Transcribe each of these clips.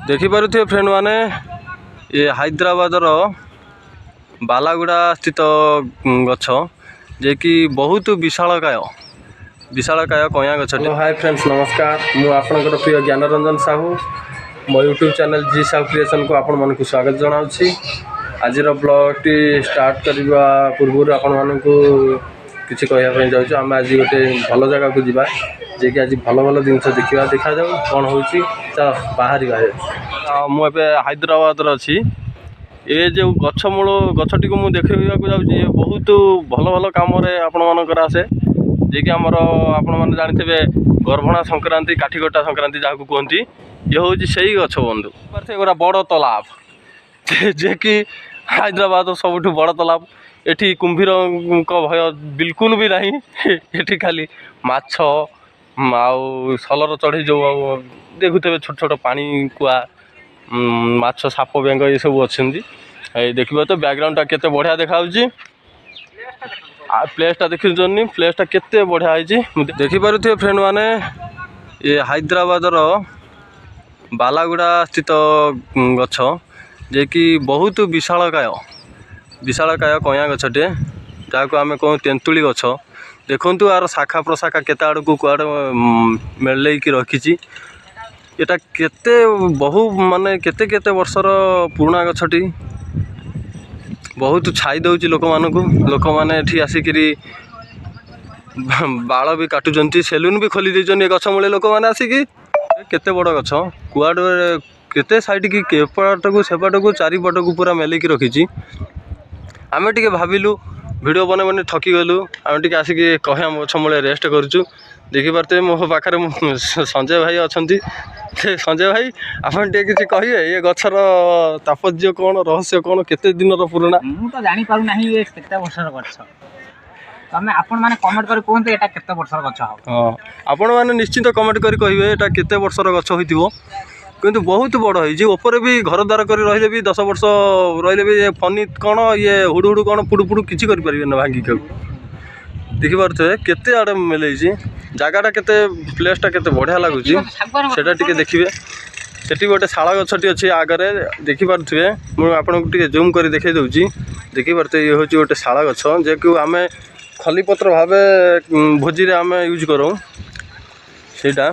देखिपे friend मैंने ये हैदराबादर बालागुड़ा स्थित गछ जे कि बहुत विशालकाय कया गछ। हाय फ्रेंड्स नमस्कार, मु आपनकर प्रिय ज्ञानरंजन साहू मो यूट्यूब चैनल जी साहू क्रिएशन को आपण मन को स्वागत जनाउछि। आज ब्लॉग टी स्टार्ट करबा पूर्व आपण मन को किसी कहवाई जाऊँ। आम आज गोटे भल जगह को जीवा जे कि आज भल भल जिन देखा जाऊ कौन हो बाहर मुझे हैदराबाद अच्छी ये जो गछमूल गछटी को मुझे देखा जाऊँगी बहुत भल भल कम आपण मानकर आसे जे कि आमर आपण मैंने जानते गर्भणा संक्रांति काठीकटा संक्रांति जहाँ कहती ये हूँ से गछ बंधु गोटा बड़ तालाब जे कि हैदराबाद सबुठ बड़ तालाब। एठी कुंभीर भय बिल्कुल भी नहीं। एठी खाली माछ आउ सलर चढ़ी जो देखुते छोट छोट पानी कुआ माछ साप बेंग ये सब अच्छी देखिए। तो बैकग्राउंड केते बढ़िया देखा प्लेसटा देखी प्लेसटा केते बढ़िया है देखिपे फ्रेंड मैंने ये हैदराबादर बालागुड़ा स्थित गछ जे कि बहुत विशालकाय कया गछटे जहाँ आम कहूँ तेंतुली गछ। देखु यार शाखा प्रशाखा केते आड़ को कुआड़ मेल रखी एटा केते बहु माने केते केते वर्षर पुराना गछटी बहुत छाई दउची लोक मैंने एठी आसिकी बाल भी काटुचंती सेलून भी खोली देछन। गछ मूले लोक मैंने आसिकी केते बड़ गछ कुआड़ केते साइड की केपट को सेपट को चारिपट को पूरा मेल रखी। आमे टिके भाविलु वीडियो बने बने ठकी गलु आमे टिके आसिकी कहे गछ मूले रेस्ट करूँ। देखिपे मो पाखे संजय भाई अच्छा संजय भाई आपन टे किसी कहिए ये गछर तात्पर्य कौन रहस्य कौन केते दिन पुराना मु तो जानि पारु नाही ये केते वर्षर गछ तमे आपन माने कमेंट करि कोनते एटा केते वर्षर गछ हो। हां आपन माने निश्चित कमेंट करि कहिबे एटा केते वर्षर गछ होइतिबो किंतु बहुत बड़ है जे ऊपर भी घर द्वार कर रहिले भी 10 वर्ष रहिले भी ये फनी कौन ये हुडु हुडु कौन पुडु पुडु किछि करि परिबे न भांगी के देखि पारथे केते आडे मिलै छी जगहटा केते प्लेसटा केते बढ़िया लगुची सेटा टिके देखिबे। सेठी गोटे शाला गछटी अछि आगरे देखि पारथिबे मु आपन को टिके जूम करि देखै दउची। देखि पारथे ये होची गोटे शाला गछ जे कि आमे खलीपत्र भाबे भोजी रे आमे यूज करू। सेटा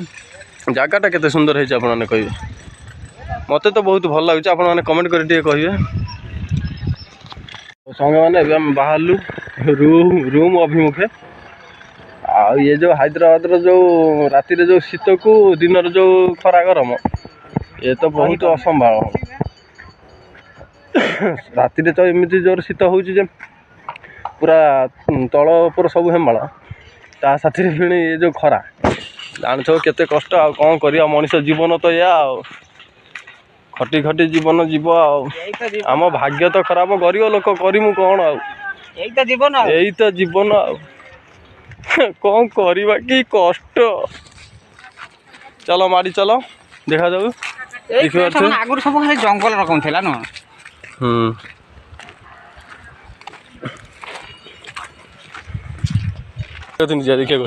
जगहटा केते सुंदर है आपन माने कहिबे मते तो बहुत भल लागुची आपन माने कमेंट करि टिके कहिबे। संग माने हम बाहरलु रूम अभिमुखे आ ये जो हैदराबाद रो जो राति रे जो शीत को दिन रो जो खरा गरम ये तो बहुत असंभाव। राति रे तो एमती जोर शीत होउची जे पूरा तळ ऊपर सब हेमाळ ता साथी फिणी ये जो खरा जानछो केते कष्ट आ कोन करिया मनुष्य जीवन तो या खटी खटी जीवन जीव आम भाग्य तो खराब गरीब लोक करिमु कोन आ यही तो जीवन आ कौन करवा कि कष्ट। चलो माड़ी चलो देखा जाऊ आगुर सब खाली जंगल रकम थिला न देखिए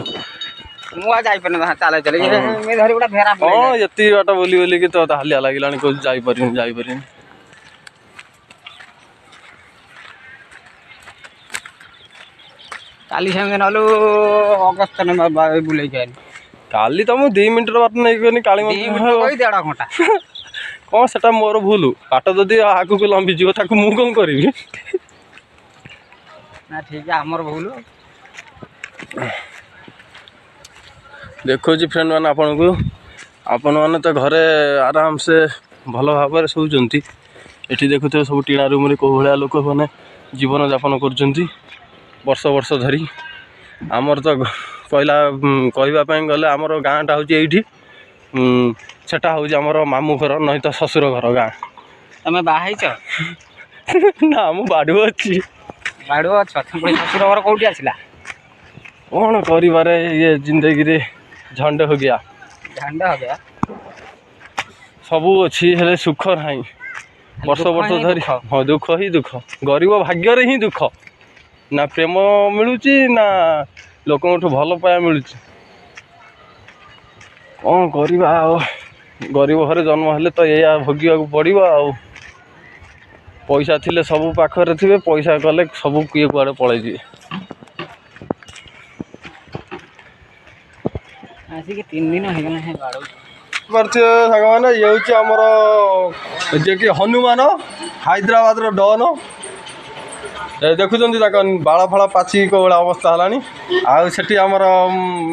मुआ जाई पने चले चले मे धरी बडा फेरा पड़े हां यति बाटा बोली कि तो हालिया लागिलानी को जाई परिन काली संगे नलु अगस्त ने बुले जाय काली तो मु 2 मिनिट बाट नै गनी काली कोई डेढ़ घंटा कौन सेटा मोर भूल बाट जदि आगु को लंबी जीव ताकू मु कोन करबी ना ठीक है हमर भूल। देखो जी फ्रेंड मैंने आपण मैंने तो घरे आराम से भल भाव शोचती एठी देखुते सब टीना रूम रे को भलिया लोक मैंने जीवन यापन कर वर्ष वर्ष धरी। आमर तो कहला कहवाई गले आमर गाँटा हूँ ये सेटा हूँ आमर मामू घर नहीं तो ससुर घर गाँ। तमें बाहर ना मु बाड़ू अच्छी बाड़ू अच्छा ससुर घर कौटी आसला कौन कर ये जिंदगी रे झंड हो गया सबू अच्छी हेले सुख ना वर्ष वर्ष धरी हाँ दुख ही दुख गरीब भाग्य रे ही दुख ना प्रेम मिलूची ना लोक भल पाया मिलूची कौन करवा ଗରିବ ଘରେ ଜନ୍ମ ହେଲେ ତ ଏଇଆ ଭୋଗିବାକୁ ପଡ଼ିବ ଆଉ। ପଇସା ଥିଲେ ସବୁ ପାଖରେ ଥିବେ, ପଇସା କଲେ ସବୁ କିଏ କୁଆଡ଼େ ପଳେଇଯିବେ। ଆସିକି 3 ଦିନ ହେଇଗଲା ହେ ବାଡ଼ଉଛି। ପାରୁଥିବେ ସାଙ୍ଗମାନେ, ଇଏ ହେଉଛି ଆମର ଯିଏକି ହନୁମାନ, ହାଇଦ୍ରାବାଦର ଡନ୍। ଦେଖୁଛନ୍ତି ତାଙ୍କ ବାଳ ଫାଳ ପାଚି କେଉଁଭଳିଆ ଅବସ୍ଥା ହେଲାଣି। ଆଉ ସେଠି ଆମର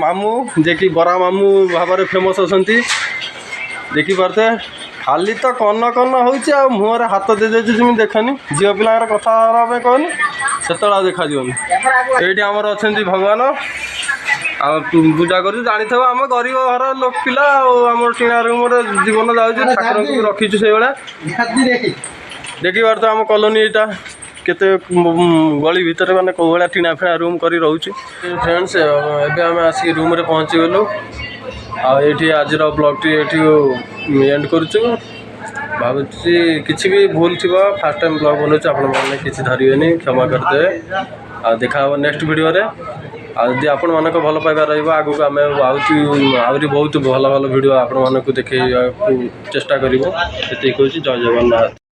ମାମୁଁ, ଯିଏକି ବରା ମାମୁଁ ଭାବରେ ଫେମସ୍ ଅଛନ୍ତି। ଦେଖିପାରୁଥିବେ ଖାଲି ତ କନ ହେଉଛି ଆଉ ମୁହଁରେ ହାତ ଦେଇଦେଉଛି ଯେମିତି ଦେଖନି। ଝିଅ ପିଲାଙ୍କର କଥା ହେବା ପାଇଁ କହନି, ସେତେବେଳେ ଆଉ ଦେଖାଯିବନି। ଏଇଠି ଆମର ଅଛନ୍ତି ଭଗବାନ, ଆଉ ପୂଜା କରୁଛୁ। ଜାଣିଥିବ ଆମେ ଗରିବ ଘର ଲୋକ ପିଲା ଆଉ, ଆମର ଟିଣା ରୁମ୍ରେ ଜୀବନ ଯାଉଛି, ଠାକୁରଙ୍କୁ ବି ରଖିଛୁ ସେଇଭଳିଆ। ଦେଖିପାରୁଥିବ ଆମ କଲୋନୀ ଏଇଟା କେତେ ଗଳି ଭିତରେ ମାନେ କେଉଁ ଭଳିଆ ଟିଣା ଫିଣା ରୁମ୍ କରି ରହୁଛୁ। ଫ୍ରେଣ୍ଡସ୍, ଏବେ ଆମେ ଆସିକି ରୁମ୍ରେ ପହଞ୍ଚିଗଲୁ। ଆଉ ଏଇଠି ଆଜିର ବ୍ଲଗ୍ଟି ଏଇଠି ଏଣ୍ଡ କରୁଛୁ। ଭାବୁଛି କିଛି ବି ଭୁଲ ଥିବ, ଫାର୍ଷ୍ଟ ଟାଇମ୍ ବ୍ଲଗ୍ ବନାଉଛି, ଆପଣମାନେ କିଛି ଧରିବେନି, କ୍ଷମା କରିଦେବେ। ଆଉ ଦେଖା ହେବ ନେକ୍ସଟ ଭିଡ଼ିଓରେ। ଆଉ ଯଦି ଆପଣମାନଙ୍କ ଭଲ ପାଇବା ରହିବ, ଆଗକୁ ଆମେ ଆହୁରି ବହୁତ ଭଲ ଭଲ ଭିଡ଼ିଓ ଆପଣମାନଙ୍କୁ ଦେଖେଇବାକୁ ଚେଷ୍ଟା କରିବୁ। ସେତିକି କହୁଛି, ଜୟ ଜଗନ୍ନାଥ।